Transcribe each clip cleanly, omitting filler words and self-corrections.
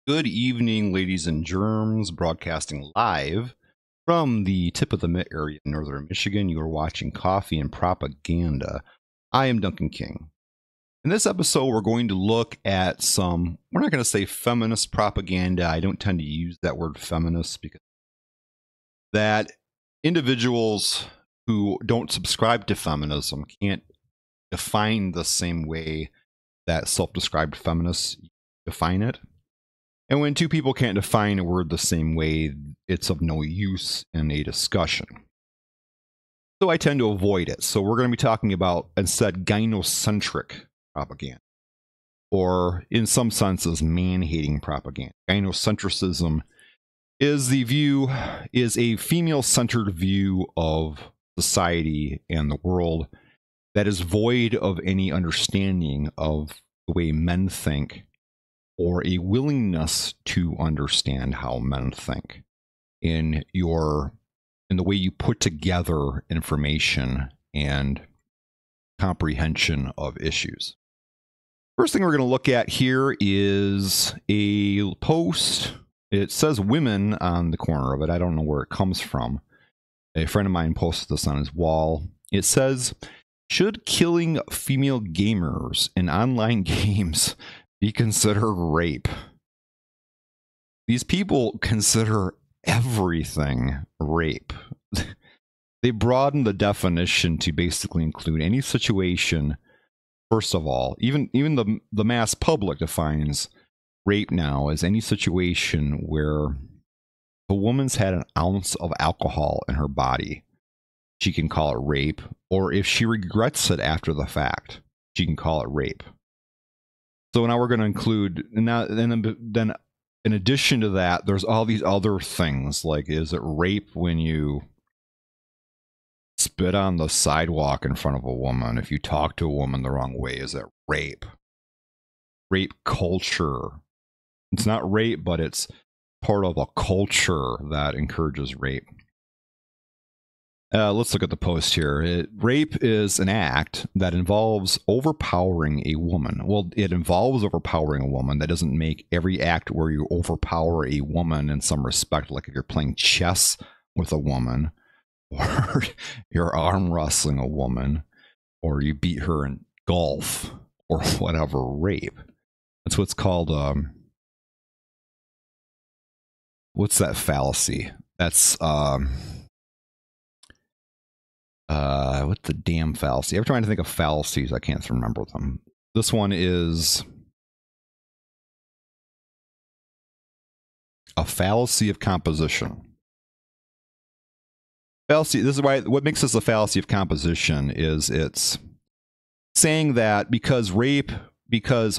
Good evening, ladies and germs, broadcasting live from the tip of the mitt area in northern Michigan. You are watching Coffee and Propaganda. I am Duncan King. In this episode, we're going to look at some, we're not going to say feminist propaganda. I don't tend to use that word feminist because that individuals who don't subscribe to feminism can't define the same way that self-described feminists define it. And when two people can't define a word the same way, it's of no use in a discussion. So I tend to avoid it. So we're going to be talking about, instead, gynocentric propaganda. Or, in some senses, man-hating propaganda. Gynocentrism is a female-centered view of society and the world that is void of any understanding of the way men think, or a willingness to understand how men think in the way you put together information and comprehension of issues. First thing we're going to look at here is a post. It says women on the corner of it. I don't know where it comes from. A friend of mine posted this on his wall. It says, "Should killing female gamers in online games be considered rape?" These people consider everything rape. They broaden the definition to basically include any situation. First of all, even the mass public defines rape now as any situation where a woman's had an ounce of alcohol in her body. She can call it rape, or if she regrets it after the fact, she can call it rape. So now we're going to include, and then in addition to that, there's all these other things, like, is it rape when you spit on the sidewalk in front of a woman? If you talk to a woman the wrong way, is it rape? Rape culture. It's not rape, but it's part of a culture that encourages rape. Let's look at the post here. Rape is an act that involves overpowering a woman. Well, it involves overpowering a woman. That doesn't make every act where you overpower a woman in some respect, like if you're playing chess with a woman, or you're arm wrestling a woman, or you beat her in golf, or whatever, rape. That's what's called, what's that fallacy? That's, what's the damn fallacy? Every time I think of fallacies, I can't remember them. This one is a fallacy of composition. Fallacy. This is why what makes this a fallacy of composition is it's saying that because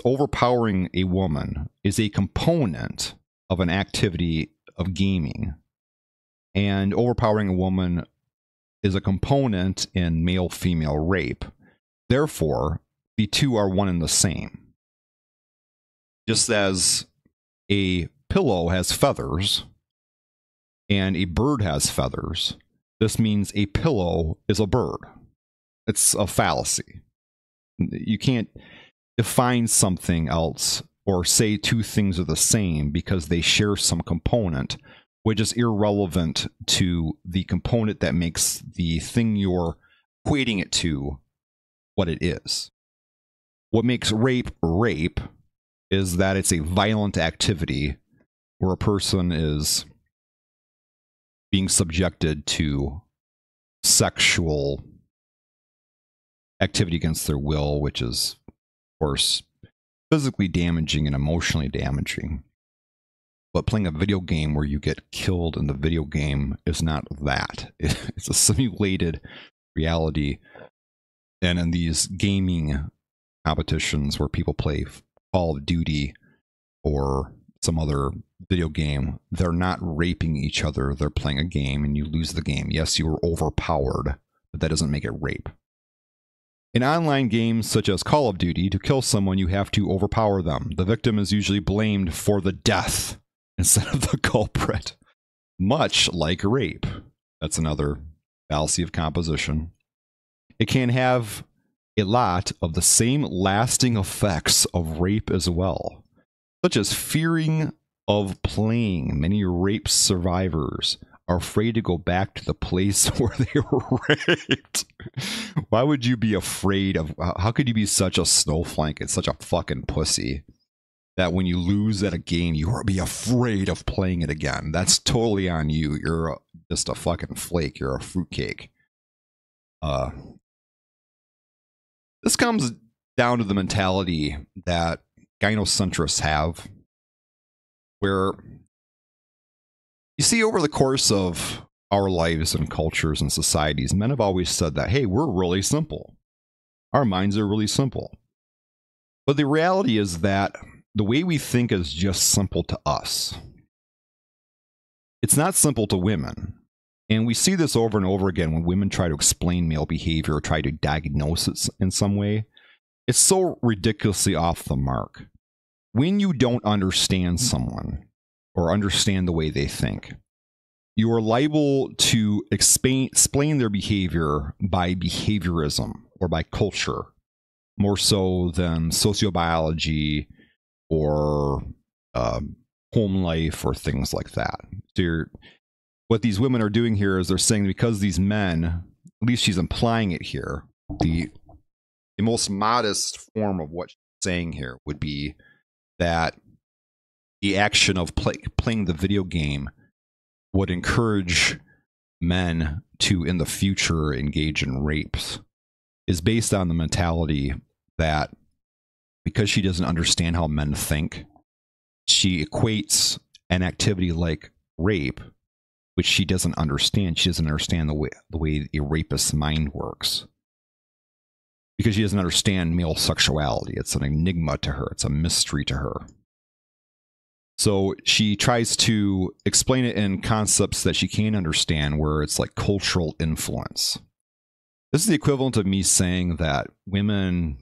overpowering a woman is a component of an activity of gaming, and overpowering a woman is a component in male-female rape. Therefore, the two are one and the same. Just as a pillow has feathers and a bird has feathers, this means a pillow is a bird. It's a fallacy. You can't define something else or say two things are the same because they share some component, which is irrelevant to the component that makes the thing you're equating it to what it is. What makes rape rape is that it's a violent activity where a person is being subjected to sexual activity against their will, which is, of course, physically damaging and emotionally damaging. But playing a video game where you get killed in the video game is not that. It's a simulated reality. And in these gaming competitions where people play Call of Duty or some other video game, they're not raping each other. They're playing a game and you lose the game. Yes, you were overpowered, but that doesn't make it rape. In online games such as Call of Duty, to kill someone, you have to overpower them. The victim is usually blamed for the death instead of the culprit, much like rape. That's another fallacy of composition. It can have a lot of the same lasting effects of rape as well, such as fearing of playing. Many rape survivors are afraid to go back to the place where they were raped. Why would you be afraid of? How could you be such a snowflake and such a fucking pussy that when you lose at a game, you will be afraid of playing it again? That's totally on you. You're just a fucking flake. You're a fruitcake. This comes down to the mentality that gynocentrists have, where you see over the course of our lives and cultures and societies, men have always said that, hey, we're really simple. Our minds are really simple. But the reality is that the way we think is just simple to us. It's not simple to women. And we see this over and over again when women try to explain male behavior or try to diagnose it in some way. It's so ridiculously off the mark. When you don't understand someone or understand the way they think, you are liable to explain their behavior by behaviorism or by culture, more so than sociobiology or home life or things like that. So what these women are doing here is they're saying because these men, at least she's implying it here, the most modest form of what she's saying here would be that the action of playing the video game would encourage men to, in the future, engage in rapes, is based on the mentality that because she doesn't understand how men think, she equates an activity like rape, which she doesn't understand. She doesn't understand the way a rapist's mind works. Because she doesn't understand male sexuality. It's an enigma to her. It's a mystery to her. So she tries to explain it in concepts that she can't understand, where it's like cultural influence. This is the equivalent of me saying that women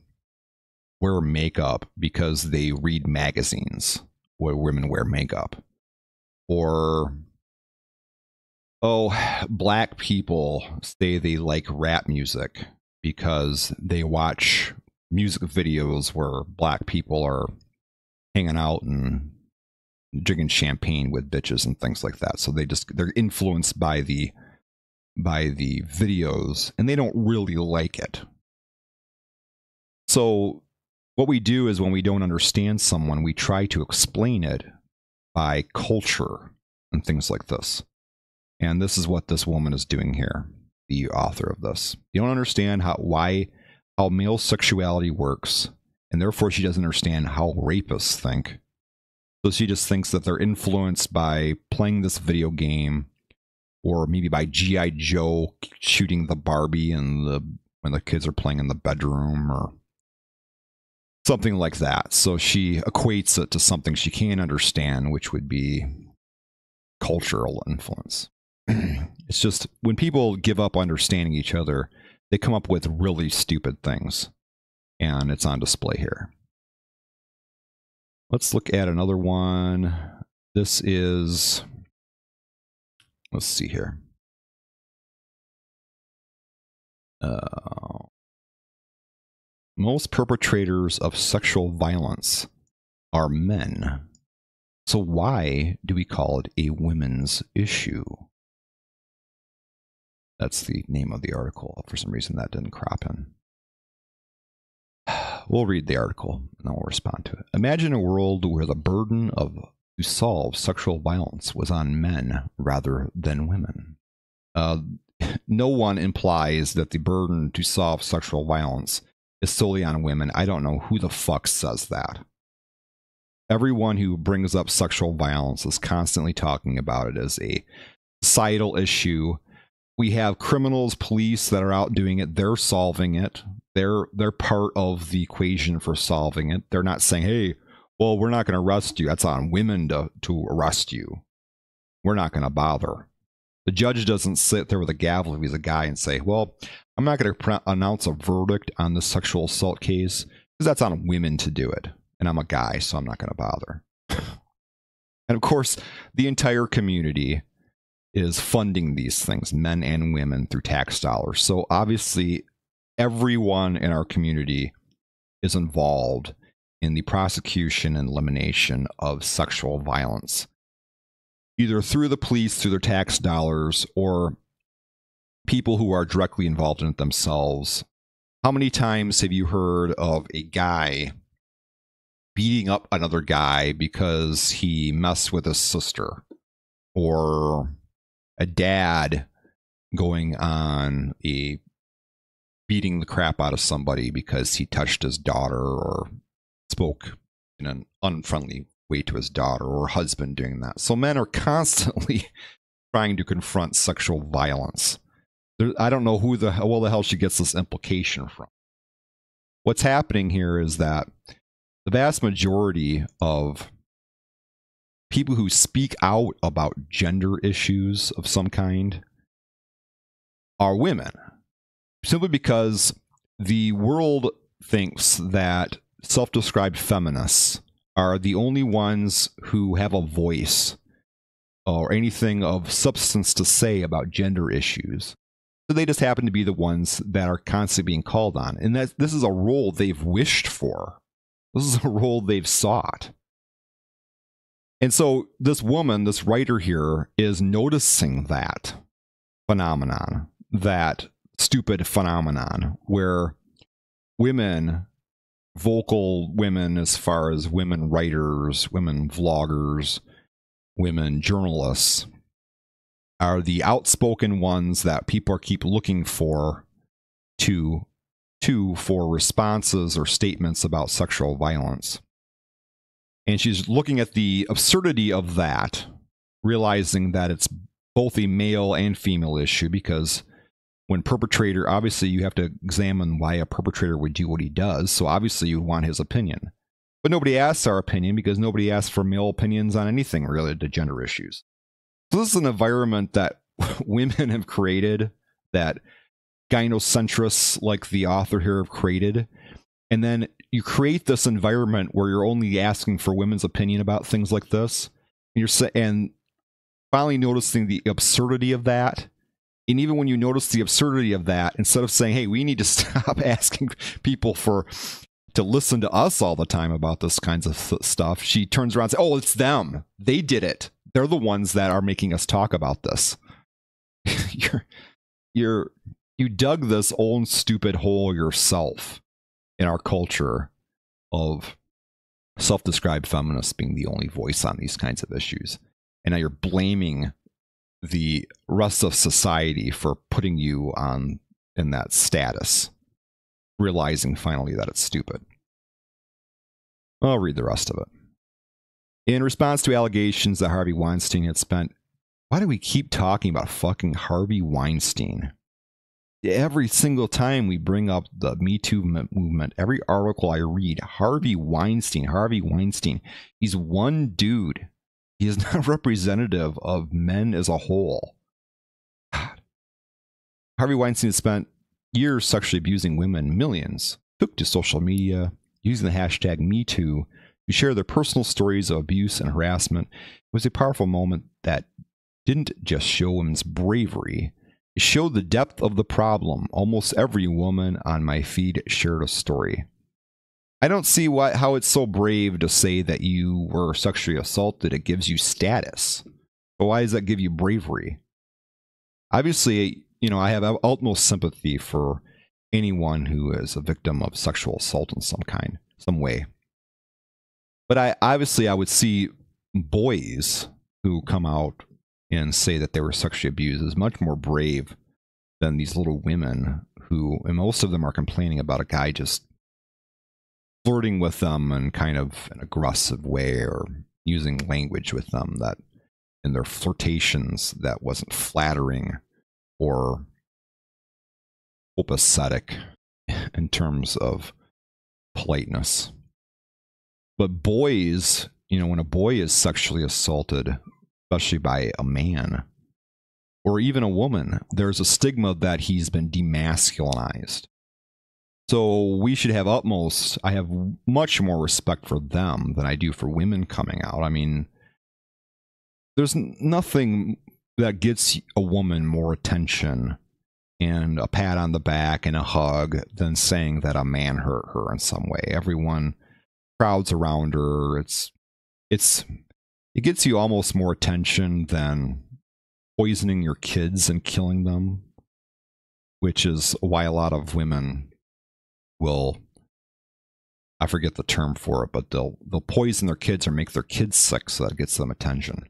wear makeup because they read magazines where women wear makeup. Or, black people say they like rap music because they watch music videos where black people are hanging out and drinking champagne with bitches and things like that. So they're influenced by the videos, and they don't really like it. So what we do is when we don't understand someone, we try to explain it by culture and things like this. And this is what this woman is doing here, the author of this. You don't understand how male sexuality works, and therefore she doesn't understand how rapists think. So she just thinks that they're influenced by playing this video game, or maybe by G.I. Joe shooting the Barbie when the kids are playing in the bedroom, or something like that. So she equates it to something she can't understand, which would be cultural influence. It's just when people give up understanding each other, they come up with really stupid things, and it's on display here. Let's look at another one. This is, let's see here. Most perpetrators of sexual violence are men. So why do we call it a women's issue? That's the name of the article. For some reason, that didn't crop in. We'll read the article and then we'll respond to it. Imagine a world where the burden to solve sexual violence was on men rather than women. No one implies that the burden to solve sexual violence is solely on women. I don't know who the fuck says that. Everyone who brings up sexual violence is constantly talking about it as a societal issue. We have criminals, police that are out doing it. They're solving it. They're part of the equation for solving it. They're not saying, hey, well, we're not going to arrest you. That's on women to arrest you. We're not going to bother. The judge doesn't sit there with a gavel if he's a guy and say, well, I'm not going to announce a verdict on this sexual assault case because that's on women to do it. And I'm a guy, so I'm not going to bother. And of course, the entire community is funding these things, men and women, through tax dollars. So obviously, everyone in our community is involved in the prosecution and elimination of sexual violence, either through the police, through their tax dollars, or people who are directly involved in it themselves. How many times have you heard of a guy beating up another guy because he messed with his sister, or a dad going on a beating the crap out of somebody because he touched his daughter or spoke in an unfriendly way to his daughter, or husband doing that? So men are constantly trying to confront sexual violence. I don't know who the hell she gets this implication from. What's happening here is that the vast majority of people who speak out about gender issues of some kind are women, simply because the world thinks that self-described feminists are the only ones who have a voice or anything of substance to say about gender issues. So they just happen to be the ones that are constantly being called on. And that this is a role they've wished for. This is a role they've sought. And so this woman, this writer here, is noticing that phenomenon, that stupid phenomenon, where women, vocal women as far as women writers, women vloggers, women journalists, are the outspoken ones that people keep looking for for responses or statements about sexual violence. And she's looking at the absurdity of that, realizing that it's both a male and female issue, because when perpetrator, obviously you have to examine why a perpetrator would do what he does. So obviously you want his opinion. But nobody asks our opinion, because nobody asks for male opinions on anything related to gender issues. So this is an environment that women have created, that gynocentrists like the author here have created. And then you create this environment where you're only asking for women's opinion about things like this. And finally noticing the absurdity of that. And even when you notice the absurdity of that, instead of saying, hey, we need to stop asking people to listen to us all the time about this kinds of stuff, she turns around and says, oh, it's them. They did it. They're the ones that are making us talk about this. You dug this old stupid hole yourself in our culture of self-described feminists being the only voice on these kinds of issues. And now you're blaming the rest of society for putting you in that status, realizing finally that it's stupid. I'll read the rest of it. In response to allegations that Harvey Weinstein had spent... Why do we keep talking about fucking Harvey Weinstein? Every single time we bring up the Me Too movement, every article I read, Harvey Weinstein. He's one dude. He is not representative of men as a whole. God. Harvey Weinstein has spent years sexually abusing women. Millions took to social media using the hashtag MeToo to share their personal stories of abuse and harassment. It was a powerful moment that didn't just show women's bravery. It showed the depth of the problem. Almost every woman on my feed shared a story. I don't see how it's so brave to say that you were sexually assaulted. It gives you status. But why does that give you bravery? Obviously, I have utmost sympathy for anyone who is a victim of sexual assault in some way. But I would see boys who come out and say that they were sexually abused is much more brave than these little women who, and most of them are complaining about a guy just flirting with them in kind of an aggressive way, or using language with them that in their flirtations that wasn't flattering or copacetic in terms of politeness. But boys, when a boy is sexually assaulted, especially by a man or even a woman, there's a stigma that he's been demasculinized. So we should have I have much more respect for them than I do for women coming out. I mean, there's nothing that gets a woman more attention and a pat on the back and a hug than saying that a man hurt her in some way. Everyone crowds around her. It gets you almost more attention than poisoning your kids and killing them, which is why a lot of women will, I forget the term for it, but they'll poison their kids or make their kids sick so that gets them attention.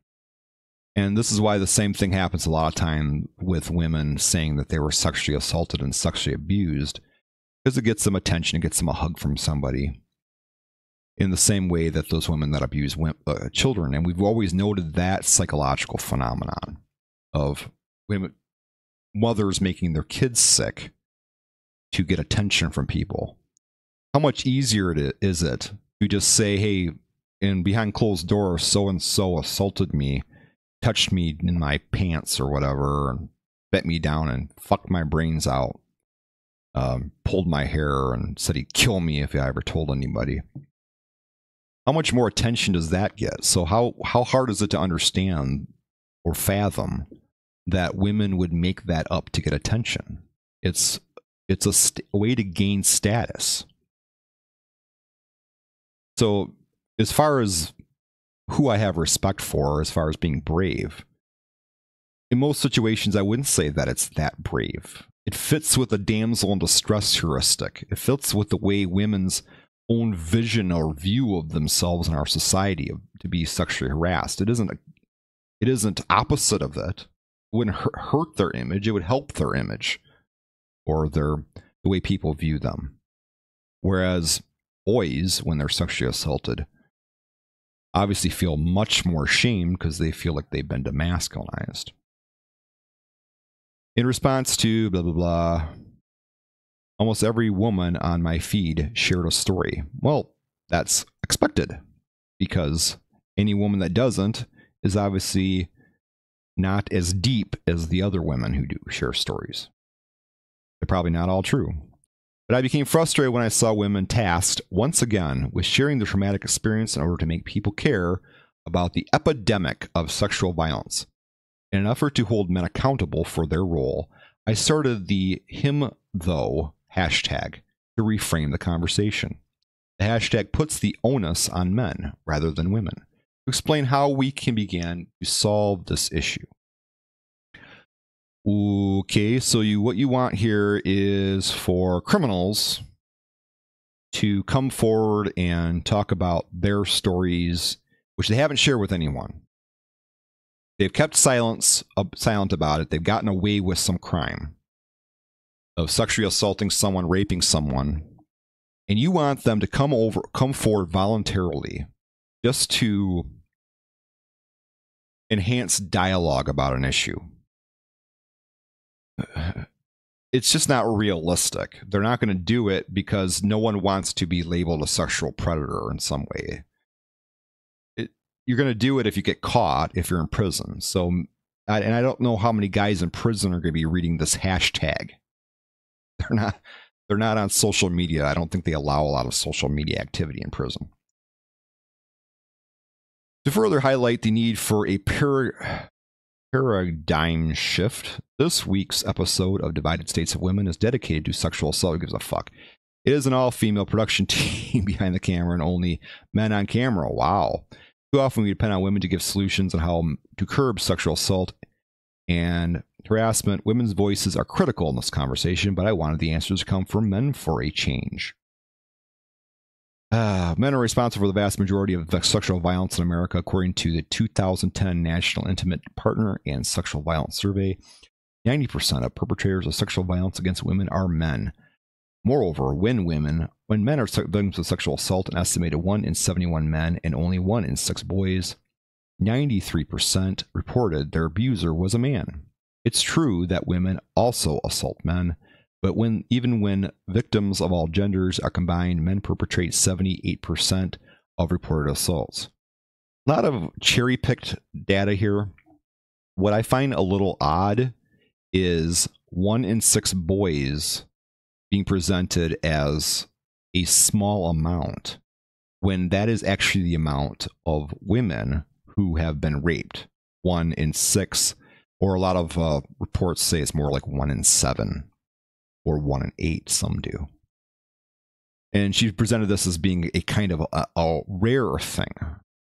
And this is why the same thing happens a lot of time with women saying that they were sexually assaulted and sexually abused, because it gets them attention, it gets them a hug from somebody, in the same way that those women that abuse children. And we've always noted that psychological phenomenon of women, mothers making their kids sick to get attention from people. How much easier is it to just say, hey, in behind closed doors, so-and-so assaulted me, touched me in my pants or whatever, and bet me down and fucked my brains out, pulled my hair and said he'd kill me if I ever told anybody. How much more attention does that get? So how hard is it to understand or fathom that women would make that up to get attention? It's a way to gain status. So as far as who I have respect for, as far as being brave, in most situations I wouldn't say that it's that brave. It fits with the damsel in distress heuristic. It fits with the way women's own vision or view of themselves in our society to be sexually harassed. It isn't opposite of it. It wouldn't hurt their image. It would help their image or the way people view them. Whereas boys, when they're sexually assaulted, obviously feel much more shame because they feel like they've been demasculinized. In response to blah, blah, blah, almost every woman on my feed shared a story. Well, that's expected, because any woman that doesn't is obviously not as deep as the other women who do share stories. They're probably not all true. But I became frustrated when I saw women tasked, once again, with sharing their traumatic experience in order to make people care about the epidemic of sexual violence. In an effort to hold men accountable for their role, I started the him though hashtag to reframe the conversation. The hashtag puts the onus on men rather than women to explain how we can begin to solve this issue. Okay, so what you want here is for criminals to come forward and talk about their stories, which they haven't shared with anyone. They've kept silent about it. They've gotten away with some crime of sexually assaulting someone, raping someone, and you want them to come forward voluntarily just to enhance dialogue about an issue. It's just not realistic. They're not going to do it because no one wants to be labeled a sexual predator in some way. You're going to do it if you get caught, if you're in prison. So, and I don't know how many guys in prison are going to be reading this hashtag. They're not on social media. I don't think they allow a lot of social media activity in prison. To further highlight the need for a paradigm shift, this week's episode of Divided States of Women is dedicated to sexual assault. Who gives a fuck? It is an all-female production team behind the camera and only men on camera. Wow. Too often we depend on women to give solutions on how to curb sexual assault and harassment. Women's voices are critical in this conversation, but I wanted the answers to come from men for a change. Men are responsible for the vast majority of sexual violence in America, according to the 2010 National Intimate Partner and Sexual Violence Survey. 90% of perpetrators of sexual violence against women are men. Moreover, when men are victims of sexual assault, an estimated 1 in 71 men and only 1 in 6 boys, 93% reported their abuser was a man. It's true that women also assault men, but even when victims of all genders are combined, men perpetrate 78% of reported assaults. A lot of cherry-picked data here. What I find a little odd is 1 in 6 boys being presented as a small amount, when that is actually the amount of women who have been raped. 1 in 6, or a lot of reports say it's more like 1 in 7, or 1 in 8, some do. And she presented this as being a kind of a rare thing.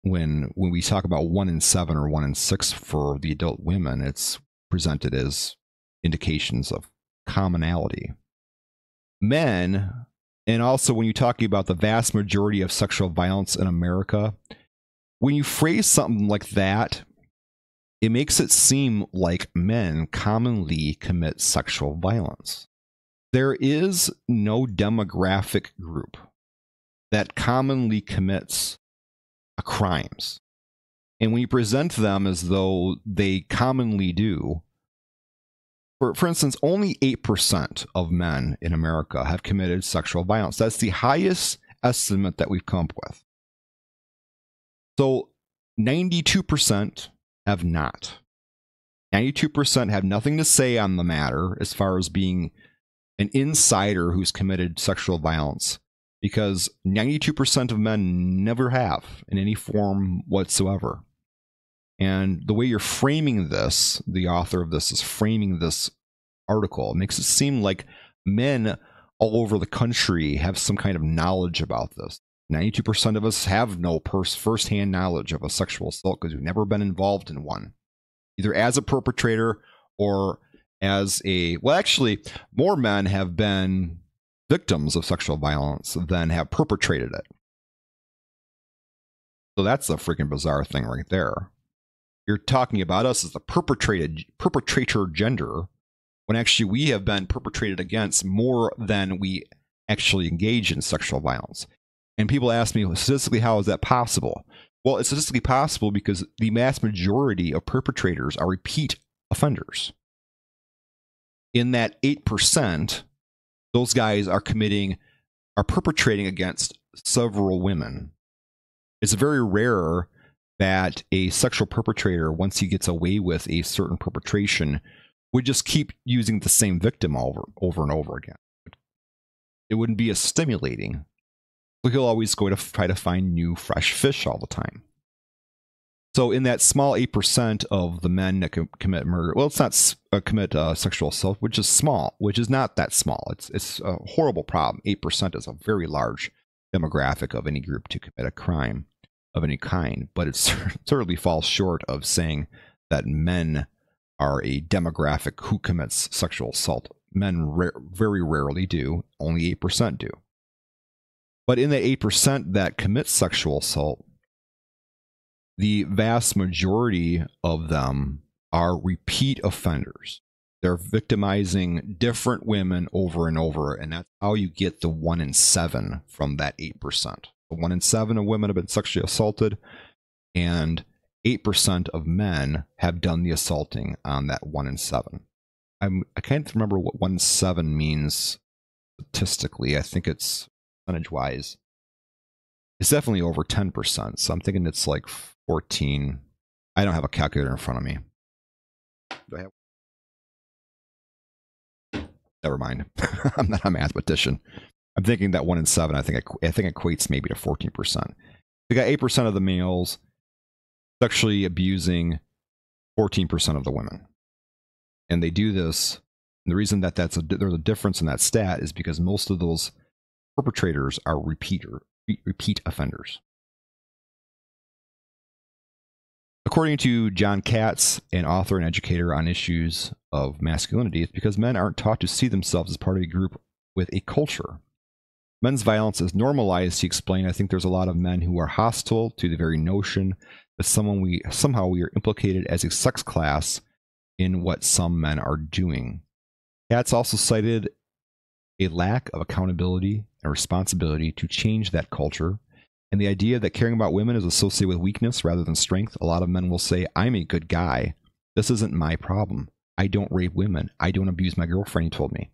When we talk about 1 in 7 or 1 in 6 for the adult women, it's presented as indications of commonality. Men, and also when you're talking about the vast majority of sexual violence in America, when you phrase something like that, it makes it seem like men commonly commit sexual violence. There is no demographic group that commonly commits crimes. And when you present them as though they commonly do, for instance, only 8% of men in America have committed sexual violence. That's the highest estimate that we've come up with. So 92% have not. 92% have nothing to say on the matter as far as being an insider who's committed sexual violence, because 92% of men never have in any form whatsoever. And the way you're framing this, the author of this is framing this article, it makes it seem like men all over the country have some kind of knowledge about this. 92% of us have no first-hand knowledge of a sexual assault because we've never been involved in one, either as a perpetrator or as a, well, actually, more men have been victims of sexual violence than have perpetrated it. So that's a freaking bizarre thing right there. You're talking about us as the perpetrator gender, when actually we have been perpetrated against more than we actually engage in sexual violence. And people ask me, statistically, how is that possible? Well, it's statistically possible because the vast majority of perpetrators are repeat offenders. In that 8%, those guys are perpetrating against several women. It's very rare that a sexual perpetrator, once he gets away with a certain perpetration, would just keep using the same victim over and over again. It wouldn't be as stimulating. So he'll always go to try to find new, fresh fish all the time. So in that small 8% of the men that commit murder, well, it's not commit sexual assault, which is small, which is not that small. It's a horrible problem. 8% is a very large demographic of any group to commit a crime of any kind, but it certainly falls short of saying that men are a demographic who commits sexual assault. Men very rarely do. Only 8% do. But in the 8% that commit sexual assault, the vast majority of them are repeat offenders. They're victimizing different women over and over, and that's how you get the 1 in 7 from that 8%. 1 in 7 of women have been sexually assaulted, and 8% of men have done the assaulting on that 1 in 7. I can't remember what 1 in 7 means statistically. I think it's percentage-wise. It's definitely over 10%, so I'm thinking it's like 14. I don't have a calculator in front of me. Do I have? Never mind. I'm not a mathematician. I'm thinking that 1 in 7, I think equates maybe to 14%. We got 8% of the males sexually abusing 14% of the women. And they do this, and the reason that there's a difference in that stat is because most of those perpetrators are repeat offenders. According to John Katz, an author and educator on issues of masculinity, it's because men aren't taught to see themselves as part of a group with a culture. Men's violence is normalized, he explained. I think there's a lot of men who are hostile to the very notion that somehow we are implicated as a sex class in what some men are doing. Katz also cited a lack of accountability and responsibility to change that culture, and the idea that caring about women is associated with weakness rather than strength. A lot of men will say, I'm a good guy. This isn't my problem. I don't rape women. I don't abuse my girlfriend, he told me.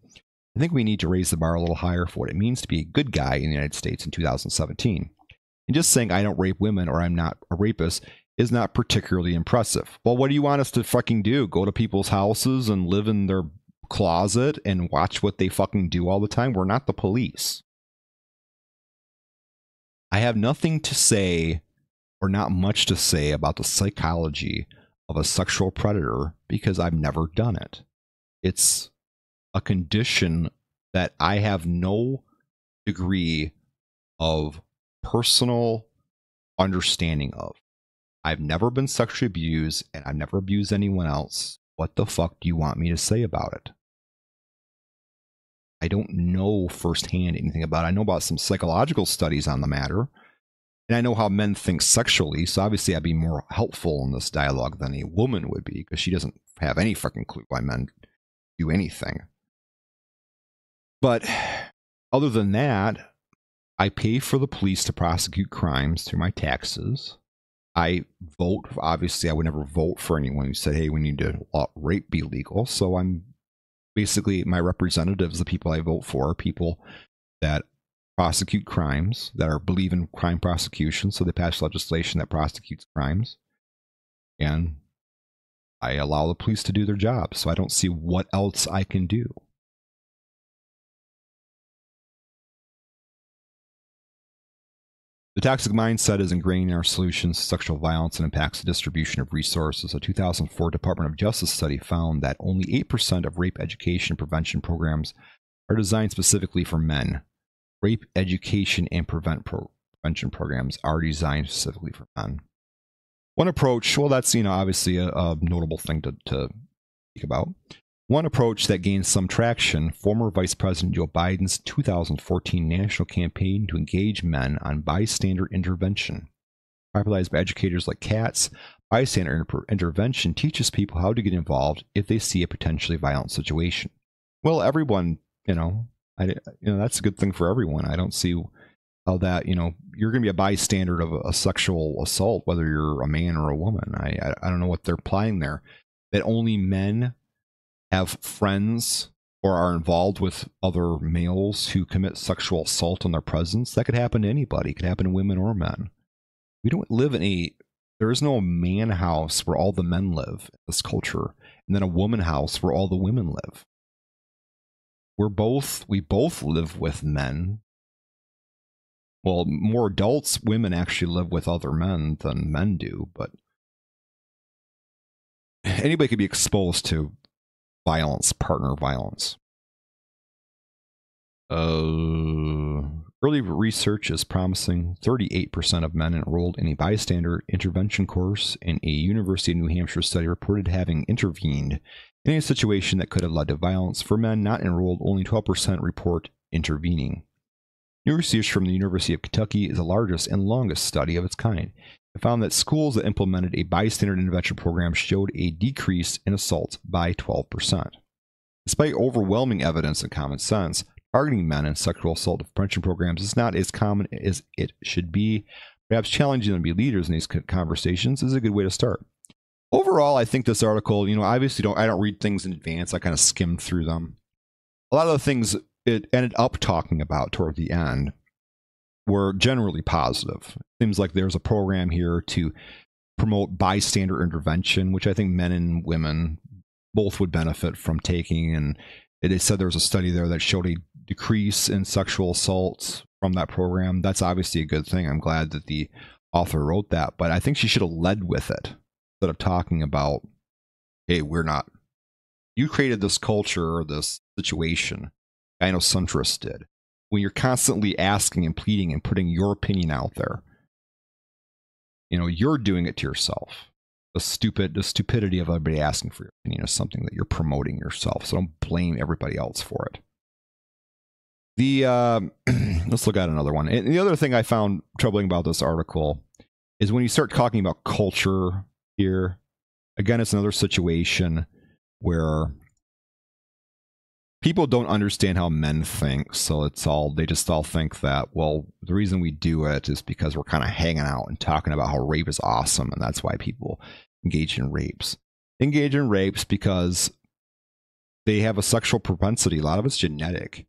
I think we need to raise the bar a little higher for what it means to be a good guy in the United States in 2017. And just saying I don't rape women or I'm not a rapist is not particularly impressive. Well, what do you want us to fucking do? Go to people's houses and live in their closet and watch what they fucking do all the time? We're not the police. I have nothing to say, or not much to say, about the psychology of a sexual predator because I've never done it. It's a condition that I have no degree of personal understanding of. I've never been sexually abused and I've never abused anyone else. What the fuck do you want me to say about it? I don't know firsthand anything about it. I know about some psychological studies on the matter, and I know how men think sexually, so obviously I'd be more helpful in this dialogue than a woman would be, because she doesn't have any fucking clue why men do anything. But other than that, I pay for the police to prosecute crimes through my taxes. I vote. Obviously, I would never vote for anyone who said, hey, we need to let rape be legal. So I'm basically, my representatives, the people I vote for, are people that prosecute crimes, that believe in crime prosecution. So they pass legislation that prosecutes crimes. And I allow the police to do their job. So I don't see what else I can do. The toxic mindset is ingrained in our solutions to sexual violence and impacts the distribution of resources. A 2004 Department of Justice study found that only 8% of rape education prevention programs are designed specifically for men. Rape education and prevention programs are designed specifically for men. One approach, well, that's, obviously a notable thing to speak about. One approach that gained some traction, former Vice President Joe Biden's 2014 national campaign to engage men on bystander intervention. Popularized by educators like Katz, bystander intervention teaches people how to get involved if they see a potentially violent situation. Well, everyone, that's a good thing for everyone. I don't see how that, you're going to be a bystander of a sexual assault, whether you're a man or a woman. I don't know what they're implying there. That only men have friends or are involved with other males who commit sexual assault in their presence. That could happen to anybody. It could happen to women or men. We don't live there is no man house where all the men live in this culture, and then a woman house where all the women live. We both live with men. Well, more adults, women actually live with other men than men do, but anybody could be exposed to violence, partner violence. Early research is promising. 38% of men enrolled in a bystander intervention course in a University of New Hampshire study reported having intervened in a situation that could have led to violence. For men not enrolled, only 12% report intervening. New research from the University of Kentucky is the largest and longest study of its kind. It found that schools that implemented a bystander intervention program showed a decrease in assaults by 12%. Despite overwhelming evidence and common sense, targeting men in sexual assault prevention programs is not as common as it should be. Perhaps challenging them to be leaders in these conversations is a good way to start. Overall, I think this article, obviously I don't read things in advance. I kind of skimmed through them. A lot of the things it ended up talking about toward the end were generally positive. It seems like there's a program here to promote bystander intervention, which I think men and women both would benefit from taking. And it said there was a study there that showed a decrease in sexual assaults from that program. That's obviously a good thing. I'm glad that the author wrote that, but I think she should have led with it instead of talking about, hey, you created this culture or this situation. Gynocentrists did. When you're constantly asking and pleading and putting your opinion out there, you're doing it to yourself. The stupidity of everybody asking for your opinion is something that you're promoting yourself. So don't blame everybody else for it. Let's look at another one. And the other thing I found troubling about this article is when you start talking about culture here. Again, it's another situation where people don't understand how men think, so they just all think that, well, the reason we do it is because we're kind of hanging out and talking about how rape is awesome, and that's why people engage in rapes. Engage in rapes because they have a sexual propensity. A lot of it's genetic.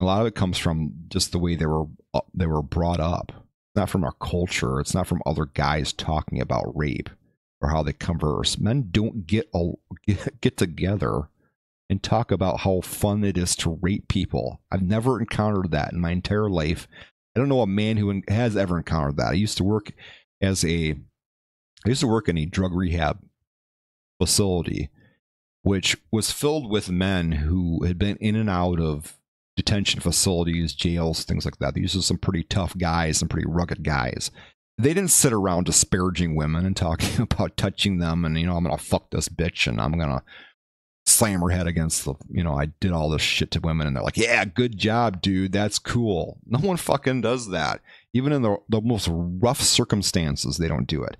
A lot of it comes from just the way they were brought up. It's not from our culture. It's not from other guys talking about rape or how they converse. Men don't get together and talk about how fun it is to rape people. I've never encountered that in my entire life. I don't know a man who has ever encountered that. I used to work in a drug rehab facility, which was filled with men who had been in and out of detention facilities, jails, things like that. These are some pretty tough guys and pretty rugged guys. They didn't sit around disparaging women and talking about touching them and, I'm going to fuck this bitch and I'm going to slam her head against the, I did all this shit to women. And they're like, yeah, good job, dude. That's cool. No one fucking does that. Even in the most rough circumstances, they don't do it.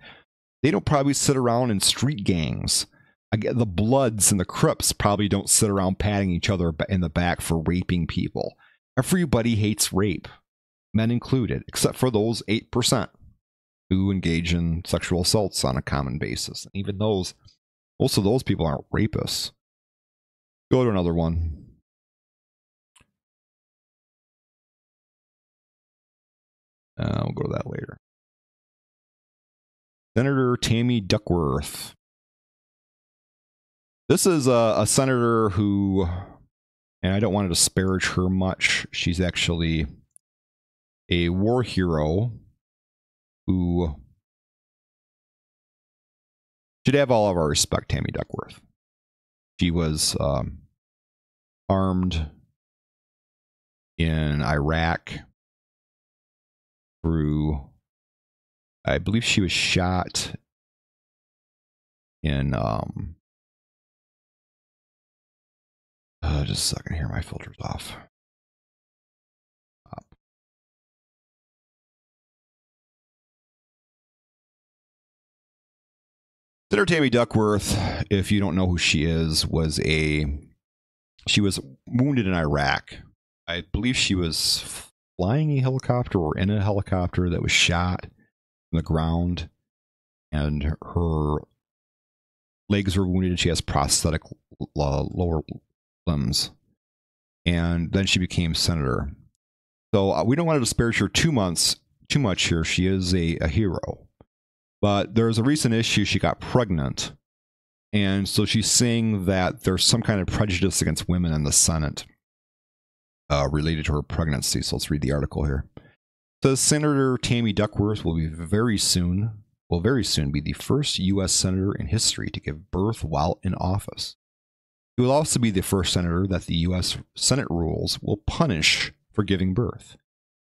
They don't probably sit around in street gangs. The Bloods and the Crips probably don't sit around patting each other in the back for raping people. Everybody hates rape, men included, except for those 8% who engage in sexual assaults on a common basis. And even those, most of those people aren't rapists. Go to another one. We'll go to that later. Senator Tammy Duckworth. This is a senator who, and I don't want to disparage her much, she's actually a war hero who should have all of our respect, Tammy Duckworth. She was armed in Iraq through, I believe she was shot in, just a second here, my filter's off. Senator Tammy Duckworth, if you don't know who she is, she was wounded in Iraq. I believe she was flying a helicopter or in a helicopter that was shot from the ground, and her legs were wounded and she has prosthetic lower limbs. And then she became senator. So we don't want to disparage her too much here. She is a hero. But there's a recent issue, she got pregnant. And so she's saying that there's some kind of prejudice against women in the Senate related to her pregnancy. So let's read the article here. So Senator Tammy Duckworth will very soon be the first U.S. senator in history to give birth while in office. He will also be the first senator that the U.S. Senate rules will punish for giving birth.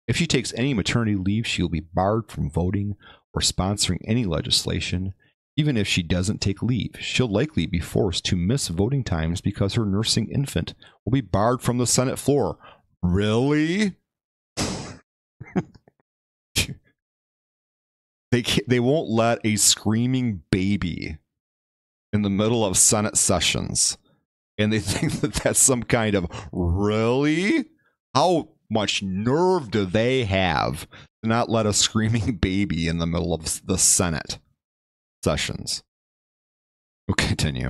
If she takes any maternity leave, she will be barred from voting or sponsoring any legislation. Even if she doesn't take leave, she'll likely be forced to miss voting times because her nursing infant will be barred from the Senate floor. Really? They won't let a screaming baby in the middle of Senate sessions. And they think that that's some kind of, really? How much nerve do they have to not let a screaming baby in the middle of the Senate sessions? We'll continue.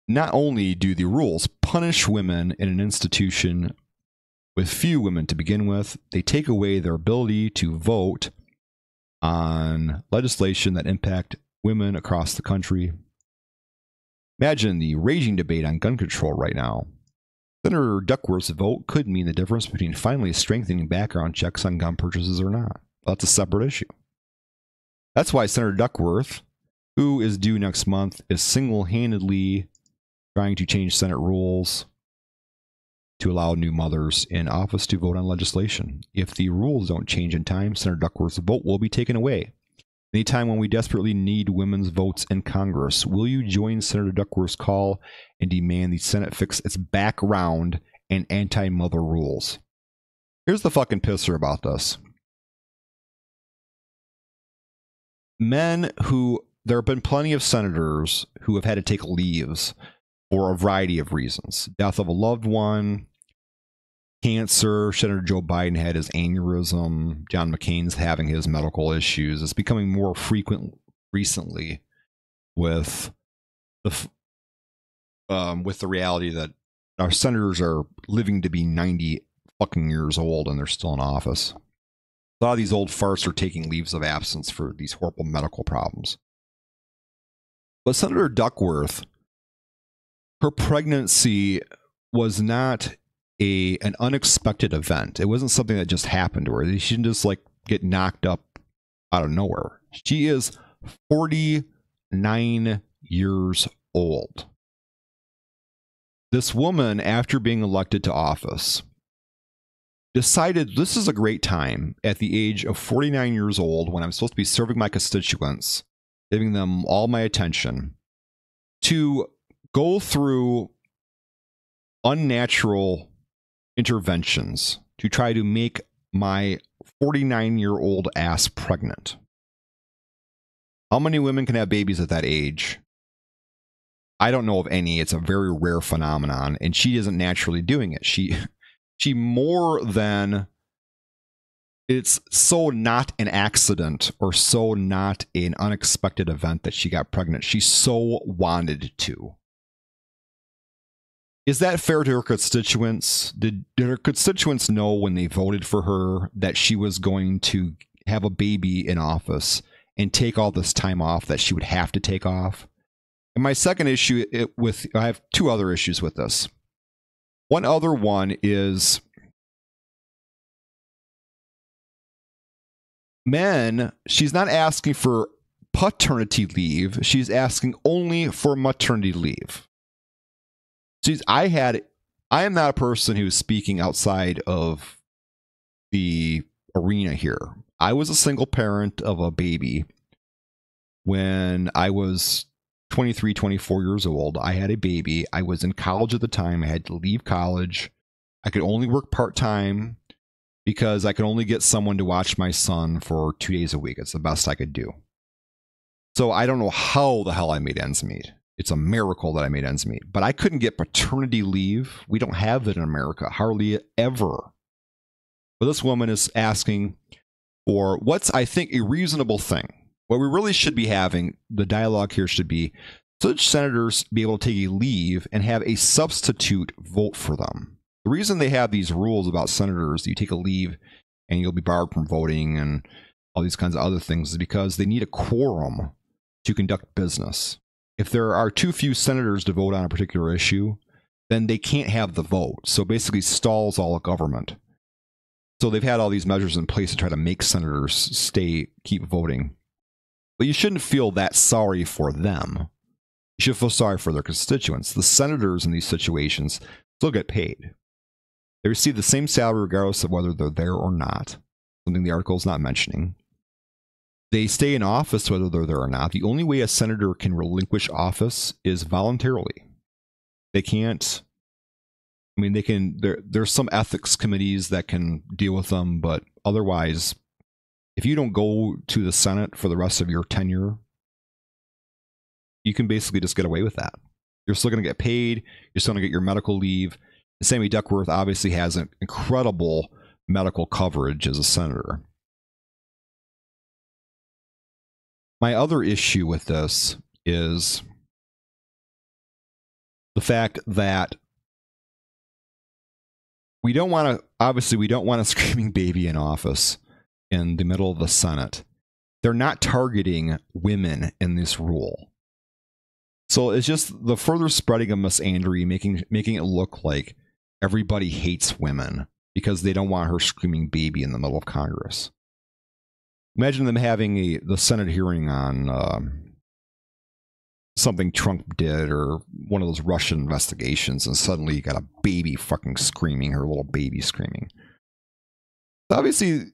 Not only do the rules punish women in an institution with few women to begin with, they take away their ability to vote on legislation that impact women across the country. Imagine the raging debate on gun control right now. Senator Duckworth's vote could mean the difference between finally strengthening background checks on gun purchases or not. That's a separate issue. That's why Senator Duckworth, who is due next month, is single-handedly trying to change Senate rules to allow new mothers in office to vote on legislation. If the rules don't change in time, Senator Duckworth's vote will be taken away. Anytime when we desperately need women's votes in Congress, will you join Senator Duckworth's call and demand the Senate fix its background and anti-mother rules? Here's the fucking pisser about this. There have been plenty of senators who have had to take leaves for a variety of reasons. Death of a loved one, cancer. Senator Joe Biden had his aneurysm. John McCain's having his medical issues. It's becoming more frequent recently with the reality that our senators are living to be 90 fucking years old and they're still in office. A lot of these old farts are taking leaves of absence for these horrible medical problems. But Senator Duckworth, her pregnancy was not an unexpected event. It wasn't something that just happened to her. She didn't just get knocked up out of nowhere. She is 49 years old. This woman, after being elected to office, decided this is a great time at the age of 49 years old, when I'm supposed to be serving my constituents, giving them all my attention, to go through unnatural interventions to try to make my 49-year-old ass pregnant. How many women can have babies at that age? I don't know of any. It's a very rare phenomenon, and she isn't naturally doing it. She more than, it's so not an accident or so not an unexpected event that she got pregnant. She so wanted to. Is that fair to her constituents? Did her constituents know when they voted for her that she was going to have a baby in office and take all this time off that she would have to take off? And my second issue I have two other issues with this. One other one is men. She's not asking for paternity leave. She's asking only for maternity leave. I am not a person who's speaking outside of the arena here. I was a single parent of a baby when I was 23, 24 years old. I had a baby. I was in college at the time. I had to leave college. I could only work part-time because I could only get someone to watch my son for 2 days a week. It's the best I could do. So I don't know how the hell I made ends meet. It's a miracle that I made ends meet. But I couldn't get paternity leave. We don't have it in America, hardly ever. But this woman is asking for what's, I think, a reasonable thing. What we really should be having, the dialogue here should be, such senators be able to take a leave and have a substitute vote for them. The reason they have these rules about senators, you take a leave and you'll be barred from voting and all these kinds of other things, is because they need a quorum to conduct business. If there are too few senators to vote on a particular issue, then they can't have the vote. So basically stalls all government. So they've had all these measures in place to try to make senators keep voting. But you shouldn't feel that sorry for them. You should feel sorry for their constituents. The senators in these situations still get paid. They receive the same salary regardless of whether they're there or not, something the article is not mentioning. They stay in office whether they're there or not. The only way a senator can relinquish office is voluntarily. They can't, I mean, they can, there's some ethics committees that can deal with them, but otherwise, if you don't go to the Senate for the rest of your tenure, you can basically just get away with that. You're still going to get paid. You're still going to get your medical leave. Sammy Duckworth obviously has an incredible medical coverage as a senator. My other issue with this is the fact that we don't want a screaming baby in office in the middle of the Senate. They're not targeting women in this rule. So it's just the further spreading of misandry, making it look like everybody hates women because they don't want her screaming baby in the middle of Congress. Imagine them having the Senate hearing on something Trump did or one of those Russian investigations, and suddenly you got a baby fucking screaming, her little baby screaming. Obviously,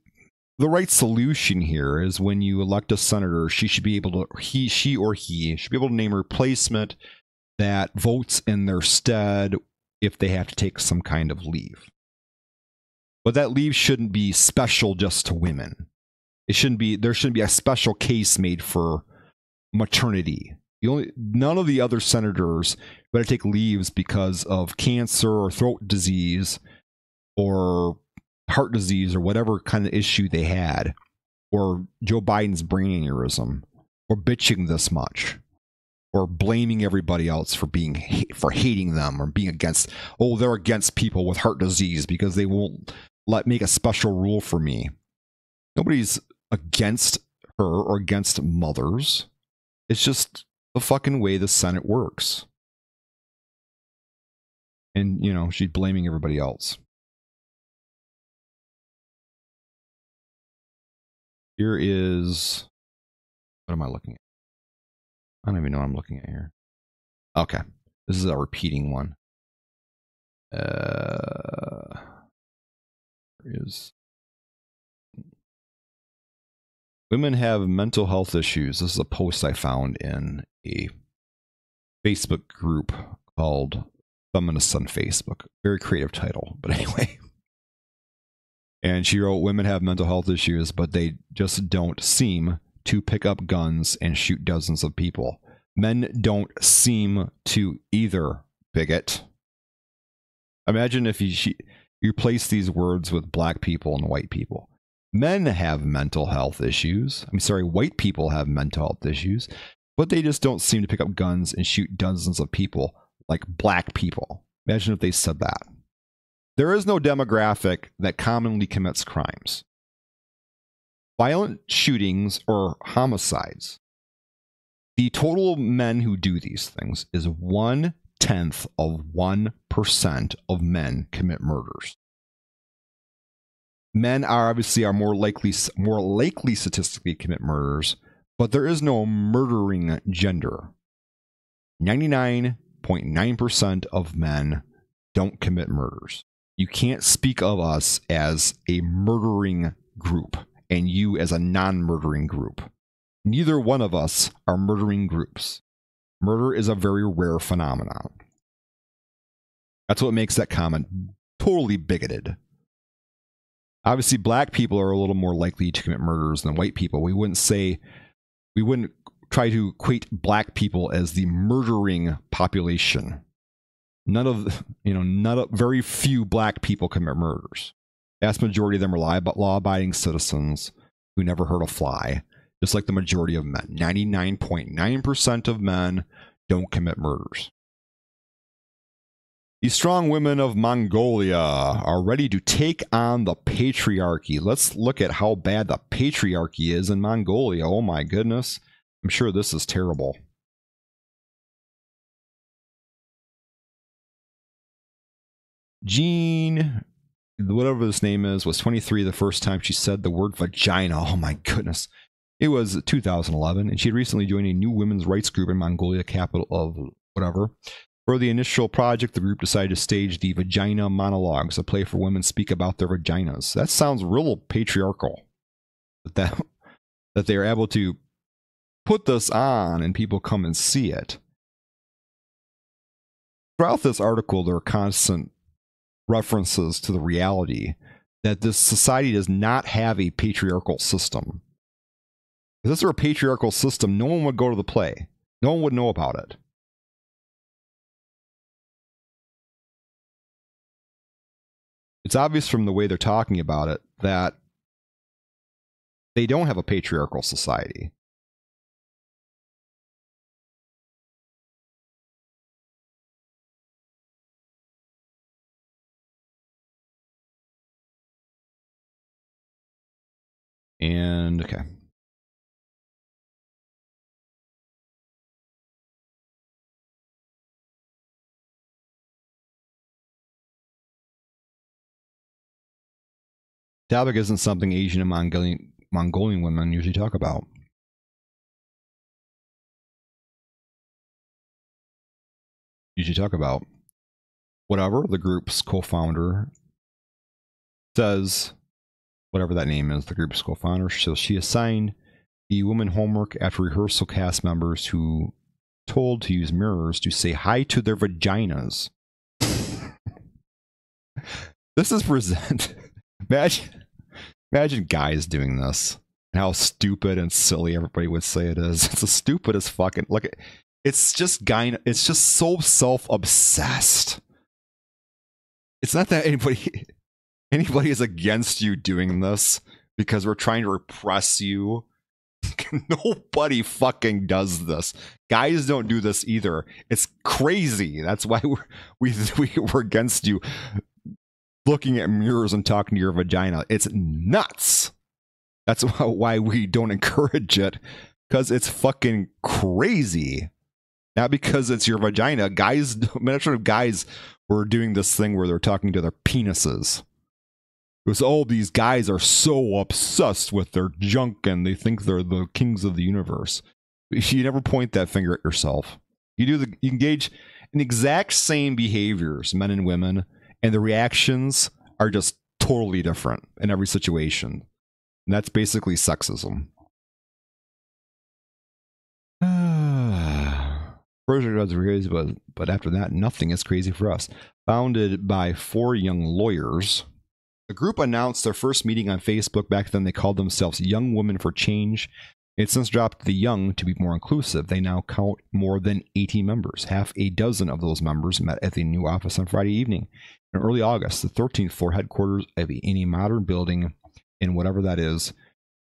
the right solution here is when you elect a senator, she should be able to, she should be able to name a replacement that votes in their stead if they have to take some kind of leave. But that leave shouldn't be special just to women. There shouldn't be a special case made for maternity. None of the other senators better take leaves because of cancer or throat disease or heart disease or whatever kind of issue they had, or Joe Biden's brain aneurysm, or bitching this much, or blaming everybody else for hating them or being against, they're against people with heart disease because they won't make a special rule for me. Nobody's against her or against mothers. It's just the fucking way the Senate works. And, she's blaming everybody else. Here is, what am I looking at? I don't even know what I'm looking at here. Okay. This is a repeating one. is women have mental health issues. This is a post I found in a Facebook group called Feminists on Facebook. Very creative title, but anyway. And she wrote, women have mental health issues, but they just don't seem to pick up guns and shoot dozens of people. Men don't seem to either, bigot. Imagine if you replace these words with black people and white people. Men have mental health issues. I'm sorry, white people have mental health issues, but they just don't seem to pick up guns and shoot dozens of people like black people. Imagine if they said that. There is no demographic that commonly commits crimes. Violent shootings or homicides. The total of men who do these things is 1/10 of 1% of men commit murders. Men are obviously more likely statistically commit murders, but there is no murdering gender. 99.9% of men don't commit murders. You can't speak of us as a murdering group and you as a non-murdering group. Neither one of us are murdering groups. Murder is a very rare phenomenon. That's what makes that comment totally bigoted. Obviously, black people are a little more likely to commit murders than white people. We wouldn't try to equate black people as the murdering population. Very few black people commit murders. Vast majority of them are law-abiding citizens who never hurt a fly, just like the majority of men. 99.9% of men don't commit murders. The strong women of Mongolia are ready to take on the patriarchy. Let's look at how bad the patriarchy is in Mongolia. Oh my goodness. I'm sure this is terrible. Jean, whatever this name is, was 23 the first time she said the word vagina. Oh my goodness. It was 2011, and she had recently joined a new women's rights group in Mongolia, capital of whatever. For the initial project, the group decided to stage the vagina monologues, a play for women speak about their vaginas. That sounds real patriarchal. That they're able to put this on and people come and see it. Throughout this article, there are constant references to the reality that this society does not have a patriarchal system. If this were a patriarchal system, no one would go to the play. No one would know about it. It's obvious from the way they're talking about it that they don't have a patriarchal society. And, okay. Topic isn't something Asian and Mongolian women usually talk about. Whatever the group's co-founder says, whatever that name is, the group's co-founder, so she assigned the women homework after rehearsal cast members who told to use mirrors to say hi to their vaginas. This is imagine guys doing this and how stupid and silly everybody would say it is. It's the stupidest fucking look. It's just so self-obsessed. It's not that anybody is against you doing this because we're trying to repress you. Nobody fucking does this. Guys don't do this either. It's crazy. That's why we're against you looking at mirrors and talking to your vagina. It's nuts. That's why we don't encourage it, because it's fucking crazy. Not because it's your vagina. Guys, I'm not sure if guys were doing this thing where they're talking to their penises. Because all these guys are so obsessed with their junk and they think they're the kings of the universe. You never point that finger at yourself. You engage in exact same behaviors, men and women, and the reactions are just totally different in every situation. And that's basically sexism. First it was crazy, but after that, nothing is crazy for us. Founded by 4 young lawyers, the group announced their first meeting on Facebook. Back then, they called themselves Young Women for Change. It's since dropped the young to be more inclusive. They now count more than 80 members. Half a dozen of those members met at the new office on Friday evening. In early August, the 13th floor headquarters of any modern building, in whatever that is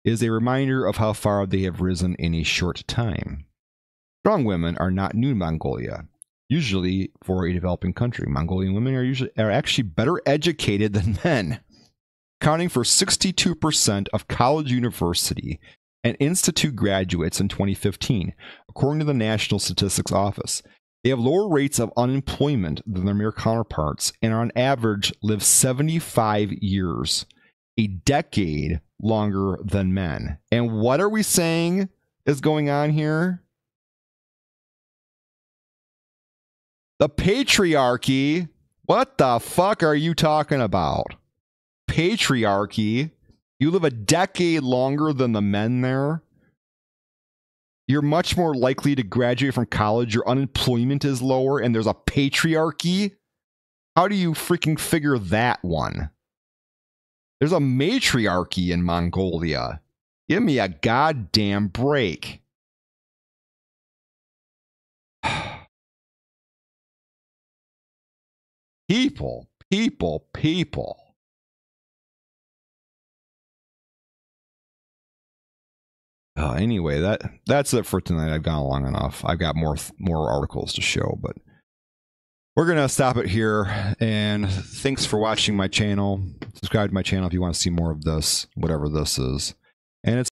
a reminder of how far they have risen in a short time. Strong women are not new to Mongolia. Usually, for a developing country, Mongolian women are actually better educated than men, accounting for 62% of college, university, and institute graduates in 2015, according to the National Statistics Office. They have lower rates of unemployment than their male counterparts and on average live 75 years, a decade longer than men. And what are we saying is going on here? The patriarchy? What the fuck are you talking about? Patriarchy? You live a decade longer than the men there? You're much more likely to graduate from college, your unemployment is lower, and there's a patriarchy? How do you freaking figure that one? There's a matriarchy in Mongolia. Give me a goddamn break. People. Anyway, that's it for tonight. I've gone long enough. I've got more articles to show, but we're going to stop it here. And thanks for watching my channel. Subscribe to my channel if you want to see more of this, whatever this is. And it's